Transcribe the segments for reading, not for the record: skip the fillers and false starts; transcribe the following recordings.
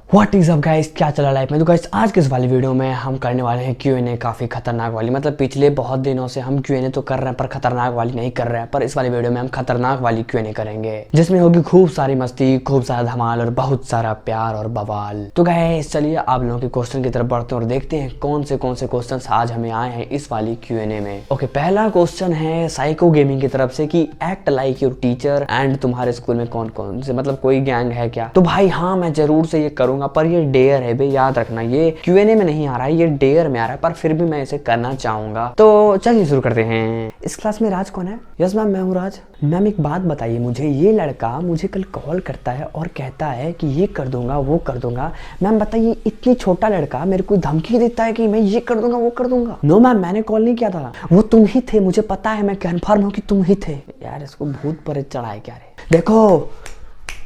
What is up guys, क्या चला life में। तो गाइस आज के इस वाली वीडियो में हम करने वाले हैं QNA काफ़ी खतरनाक वाली। मतलब पिछले बहुत दिनों से हम QNA तो कर रहे हैं पर खतरनाक वाली नहीं कर रहे हैं। पर इस वाली वीडियो में हम खतरनाक वाली QNA करेंगे जिसमें होगी खूब सारी मस्ती, खूब सारा धमाल और बहुत सारा प्यार और बवाल। तो गाइस चलिए आप लोगों के क्वेश्चन की तरफ बढ़ते हैं और देखते हैं कौन से क्वेश्चन आज हमें आए हैं इस वाली QNA में। ओके, पहला क्वेश्चन है साइको गेमिंग की तरफ से कि act like your teacher and तुम्हारे स्कूल में कौन कौन से मतलब कोई गैंग है क्या। तो भाई हाँ, मैं जरूर से ये करूंगा पर ये डेयर है बे, याद रखना ये QNA में नहीं आ रहा है, ये डेयर में आ रहा है। पर फिर भी मैं इसे करना चाहूंगा। तो चलिए शुरू करते हैं। इस क्लास में राज कौन है? यस मैम, मैं हूँ राज। मैम एक बात बताइए मुझे, ये लड़का मुझे कल कॉल करता है और कहता है कि ये कर दूंगा वो कर दूंगा। मैम बताइए इतनी छोटा लड़का मेरे को धमकी देता है कि मैं ये कर दूंगा वो कर दूंगा। नो मैम, मैंने कॉल नहीं किया था, वो तुम ही थे, मुझे पता है, मैं कन्फर्म हूँ कि तुम ही थे। यार इसको भूत पर चढ़ाए क्या रे। देखो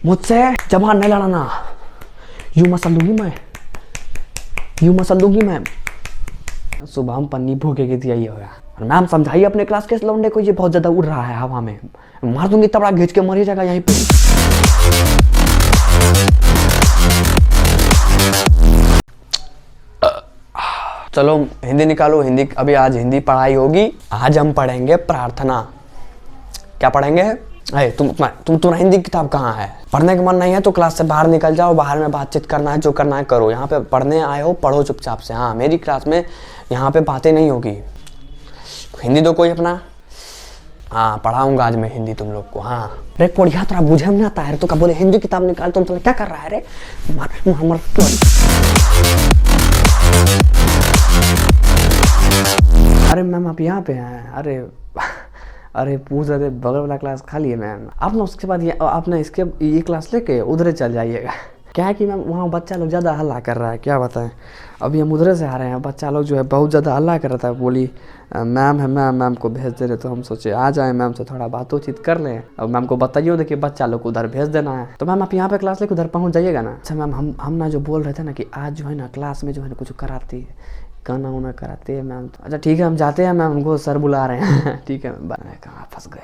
मुझसे जबान नहीं लड़ाना, यूं मसल दूंगी मैं। सुबह हम पन्नी भूखे की थी, यही होगा। और मैम समझाइए अपने क्लास के इस लौंडे को, ये बहुत ज्यादा उड़ रहा है हवा में, मार दूंगी तबड़ा घिंच के मर ही जाएगा यहीं पे। चलो हिंदी निकालो, हिंदी अभी आज हिंदी पढ़ाई होगी। आज हम पढ़ेंगे प्रार्थना। क्या पढ़ेंगे? तुम्हारा हिंदी किताब कहाँ है? पढ़ने का मन नहीं है तो क्लास से बाहर निकल जाओ, बाहर में बातचीत करना है, जो करना है करो। यहाँ पे पढ़ने आए हो पढ़ो चुपचाप से। हाँ, मेरी क्लास में यहाँ पे बातें नहीं होगी। हिंदी दो कोई अपना। हाँ पढ़ाऊंगा आज मैं हिंदी तुम लोग को। हाँ रे पढ़िया, तो बुझे में आता है तो क्या बोले हिंदी किताब निकाल। तुम क्या कर रहा है रे? अरे मैम आप यहाँ पे हैं? अरे पूछ रहे थे, बगल वाला क्लास खाली है मैम। आप ना उसके बाद आपने ये क्लास लेके उधर चल जाइएगा। क्या है कि मैम वहाँ बच्चा लोग ज़्यादा हल्ला कर रहा है, क्या बताएं। अभी हम उधर से आ रहे हैं, बच्चा लोग जो है बहुत ज़्यादा हल्ला कर रहा था। बोली मैम है, मैम को भेज दे रहे। तो हम सोचे आ जाएं मैम से थोड़ा बातचीत कर लें। और मैम को बताइए देखिए बच्चा लोग को उधर भेज देना है। तो मैम आप यहाँ पे क्लास लेके उधर पहुँच जाइएगा ना। अच्छा मैम, हम ना जो बोल रहे थे ना कि आज जो है ना क्लास में जो है ना कुछ कराती है, गाना वाना कराते हैं मैम। अच्छा ठीक है हम जाते हैं मैम, हमको सर बुला रहे हैं। ठीक है मैम, कहाँ फंस गए।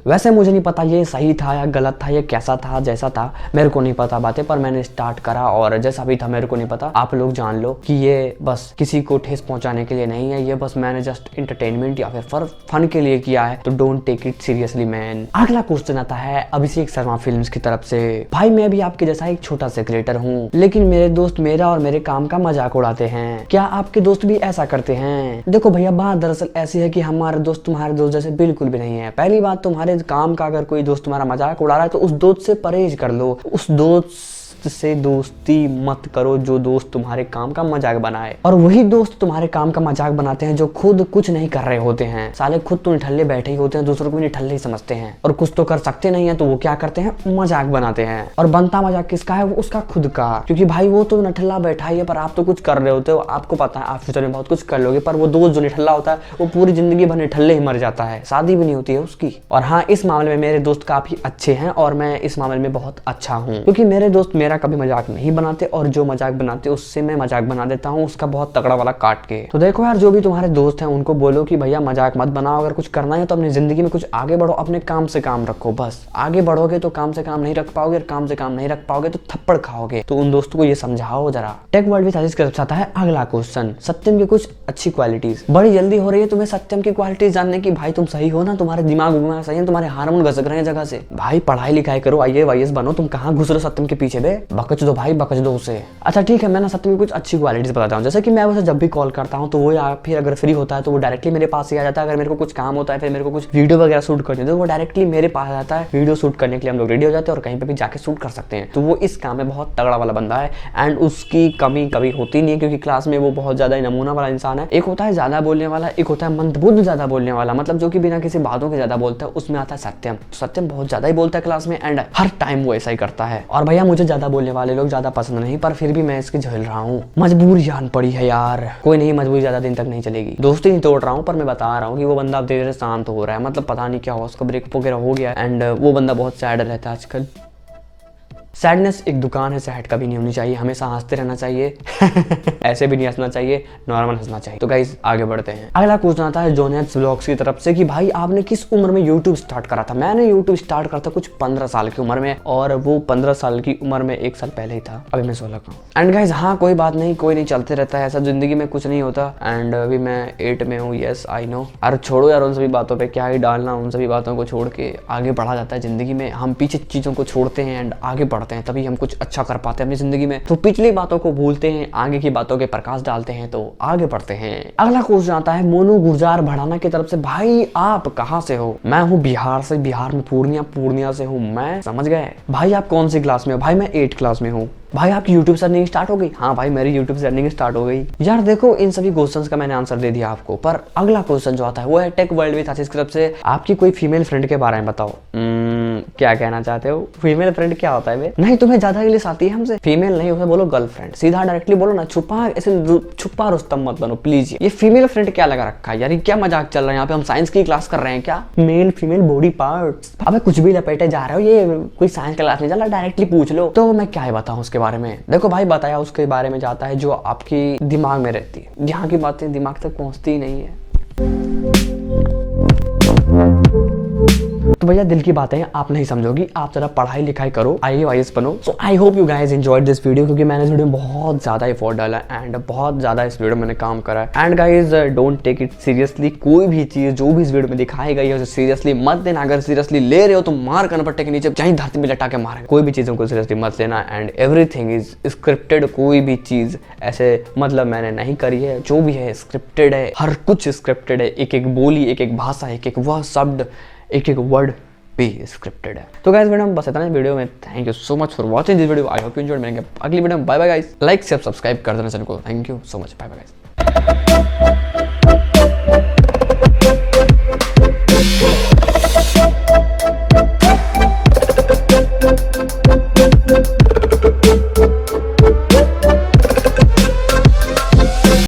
वैसे मुझे नहीं पता ये सही था या गलत था, ये कैसा था, जैसा था मेरे को नहीं पता बातें। पर मैंने स्टार्ट करा और जैसा भी था मेरे को नहीं पता। आप लोग जान लो कि ये बस किसी को ठेस पहुंचाने के लिए नहीं है, ये बस मैंने जस्ट एंटरटेनमेंट या फिर फन के लिए किया है। तो don't take it seriously man. अगला क्वेश्चन आता है अभिषेक शर्मा फिल्म्स की तरफ से। भाई मैं भी आपके जैसा एक छोटा सा क्रिएटर हूँ, लेकिन मेरे दोस्त मेरा और मेरे काम का मजाक उड़ाते हैं। क्या आपके दोस्त भी ऐसा करते हैं? देखो भैया बात दरअसल ऐसी है कि हमारे दोस्त तुम्हारे दोस्त जैसे बिल्कुल भी नहीं है। पहली बात, तुम्हारे काम का अगर कोई दोस्त तुम्हारा मजाक उड़ा रहा है तो उस दोस्त से परहेज कर लो। उस दोस्त से दोस्ती मत करो जो दोस्त तुम्हारे काम का मजाक बनाए। और वही दोस्त तुम्हारे काम का मजाक बनाते हैं जो खुद कुछ नहीं कर रहे होते हैं। साले खुद तो निठल्ले बैठे ही होते हैं, दूसरों को भी निठल्ले ही समझते हैं और कुछ तो कर सकते नहीं है। तो वो क्या करते हैं? मजाक बनाते हैं। और बनता मजाक किसका है? वो उसका खुद का। क्योंकि भाई वो तो निठल्ला बैठा ही है पर आप तो कुछ कर रहे होते हो। आपको पता है आप फ्यूचर में बहुत कुछ कर लोगे, पर वो दोस्त जो निठल्ला होता है वो पूरी जिंदगी भर निठल्ले ही मर जाता है, शादी भी नहीं होती है उसकी। और हाँ, इस मामले में मेरे दोस्त काफी अच्छे हैं और मैं इस मामले में बहुत अच्छा हूँ, क्योंकि मेरे दोस्त मेरा कभी मजाक नहीं बनाते और जो मजाक बनाते उससे मैं मजाक बना देता हूँ, उसका बहुत तगड़ा वाला काट के। तो देखो यार, जो भी तुम्हारे दोस्त हैं उनको बोलो कि भैया मजाक मत बनाओ। अगर कुछ करना है तो अपनी जिंदगी में कुछ आगे बढ़ो, अपने काम से काम रखो। बस आगे बढ़ोगे तो काम से काम नहीं रख पाओगे, और काम से काम नहीं रख पाओगे तो थप्पड़ खाओगे। तो उन दोस्तों को ये समझाओ जरा। टेक वर्ल्ड विद आशीष की तरफ से आता है अगला क्वेश्चन, सत्यम की कुछ अच्छी क्वालिटीज। बड़ी जल्दी हो रही है तुम्हें सत्यम की क्वालिटीज जानने की। भाई तुम सही हो ना? तुम्हारे दिमाग सही है? तुम्हारे हार्मोन घसक रहे हैं जगह से। भाई पढ़ाई लिखाई करो, IAS बनो। तुम कहाँ घुस रहे हो सत्यम के पीछे? बे बकच दो भाई, बकच दो उसे। अच्छा ठीक है, मैं ना सत्यम की कुछ अच्छी क्वालिटीज बताता हूँ। जैसे कि मैं उसे जब भी कॉल करता हूँ तो वो या फिर अगर फ्री होता है तो वो डायरेक्टली मेरे पास ही आ जाता है। अगर मेरे को कुछ काम होता है, फिर मेरे को कुछ वीडियो वगैरह शूट करनी है तो वो डायरेक्टली मेरे पास आ जाता है। वीडियो शूट करने के लिए हम लोग रेडी हो जाते हैं और कहीं पे भी जाके शूट कर सकते हैं। तो वो इस काम में बहुत तगड़ा वाला बंदा है एंड उसकी कमी कभी होती नहीं है, क्योंकि क्लास में वो बहुत ज्यादा नमूना वाला इंसान है। एक होता है ज्यादा बोलने वाला, एक होता है मंदबुद्ध ज्यादा बोलने वाला, मतलब जो कि बिना किसी बातों के ज्यादा बोलता है। उसमें आता है सत्यम। सत्यम बहुत ज्यादा ही बोलता है क्लास में एंड हर टाइम वो ऐसा ही करता है। और भैया मुझे ज्यादा बोलने वाले लोग ज्यादा पसंद नहीं, पर फिर भी मैं इसकी झेल रहा हूँ। मजबूरी जान पड़ी है यार, कोई नहीं, मजबूरी ज्यादा दिन तक नहीं चलेगी। दोस्ती नहीं तोड़ रहा हूँ पर मैं बता रहा हूँ कि वो बंदा अब धीरे धीरे शांत हो रहा है। मतलब पता नहीं क्या हुआ, उसका ब्रेकअप वगैरह हो गया एंड वो बंदा बहुत सैड रहता है आजकल। सैडनेस एक दुकान है, सैड कभी नहीं होनी चाहिए, हमेशा हंसते रहना चाहिए। ऐसे भी नहीं हंसना चाहिए, नॉर्मल हंसना चाहिए। तो गाइस आगे बढ़ते हैं। अगला क्वेश्चन आता है जोनेट्स व्लॉग्स की तरफ से कि भाई आपने किस उम्र में यूट्यूब स्टार्ट करा था? मैंने यूट्यूब स्टार्ट करा था कुछ 15 साल की उम्र में, और वो 15 साल की उम्र में 1 साल पहले ही था। अभी मैं 16 का हूँ। एंड गाइस हाँ, कोई बात नहीं, कोई नहीं, चलते रहता है, ऐसा जिंदगी में कुछ नहीं होता। एंड अभी मैं 8 में हूँ, यस आई नो। अरे छोड़ो यार उन सभी बातों पे, क्या ही डालना, उन सभी बातों को छोड़ के आगे बढ़ा जाता है जिंदगी में। हम पीछे चीजों को छोड़ते हैं एंड आगे बढ़ते हैं, तभी हम कुछ अच्छा कर पाते हैं अपनी जिंदगी में। तो पिछली बातों को भूलते हैं, आगे की बातों के प्रकाश डालते हैं, तो आगे बढ़ते हैं। अगला क्वेश्चन आता है मोनू गुर्जार भड़ाना की तरफ से, भाई आप कहाँ से हो? मैं हूँ बिहार से, बिहार में पूर्णिया से हूँ मैं। समझ गए भाई? आप कौन सी क्लास में हो? भाई मैं 8 क्लास में हूँ। भाई आपकी यूट्यूब से अर्निंग स्टार्ट हो गई? हाँ भाई मेरी यूट्यूब से अर्निंग स्टार्ट हो गई। यार देखो इन सभी क्वेश्चंस का मैंने आंसर दे दिया आपको, पर अगला क्वेश्चन जो आता है वो है टेक वर्ल्ड विद आशीष की तरफ से, आपकी कोई फीमेल फ्रेंड के बारे में बताओ। क्या कहना चाहते हो? फीमेल फ्रेंड क्या होता है बे? नहीं तुम्हें ज्यादा इंग्लिश आती है हमसे। फीमेल नहीं, उसे बोलो गर्लफ्रेंड, सीधा डायरेक्टली बोलो ना, छुपा रुस्तम मत बनो प्लीज। ये फीमेल फ्रेंड क्या लगा रखा है यार? क्या मजाक चल रहा है यहाँ पे? हम साइंस की क्लास कर रहे हैं क्या? मेल फीमेल बॉडी पार्ट्स, अबे कुछ भी लपेटे जा रहे हो, ये कोई साइंस क्लास नहीं चल रहा, डायरेक्टली पूछ लो। तो मैं क्या बताऊँ उसके बारे में? देखो भाई बताया उसके बारे में जाता है जो आपकी दिमाग में रहती है, यहाँ की बातें दिमाग तक पहुँचती ही नहीं है। तो भैया दिल की बातें आप नहीं समझोगी, आप जरा पढ़ाई लिखाई करो, IAS बनो। So I hope you guys enjoyed this video, क्योंकि मैंने इस वीडियो में बहुत ज्यादा एफर्ट डाला एंड बहुत ज्यादा इस वीडियो में मैंने काम करा है। And guys don't take it seriously, कोई भी चीज जो भी इस वीडियो में दिखाई गई है उसे सीरियसली मत देना। अगर सीरियसली ले रहे हो तो मार कनपट्टे के नीचे चाहे धरती में लटा के मारे, कोई भी चीजों को सीरियसली मत लेना। एंड एवरीथिंग इज स्क्रिप्टेड, कोई भी चीज ऐसे मतलब मैंने नहीं करी है, जो भी है स्क्रिप्टेड है, हर कुछ स्क्रिप्टेड है। एक एक बोली, एक एक भाषा, एक एक वह शब्द, एक एक वर्ड भी स्क्रिप्टेड है। तो गाइस वीडियो में बस इतना है वीडियो में। Thank you so much for watching this video, I hope you enjoyed. मिलेंगे अगली वीडियो में। Bye bye guys, like share subscribe कर देना चैनल को। Thank you so much, bye bye guys.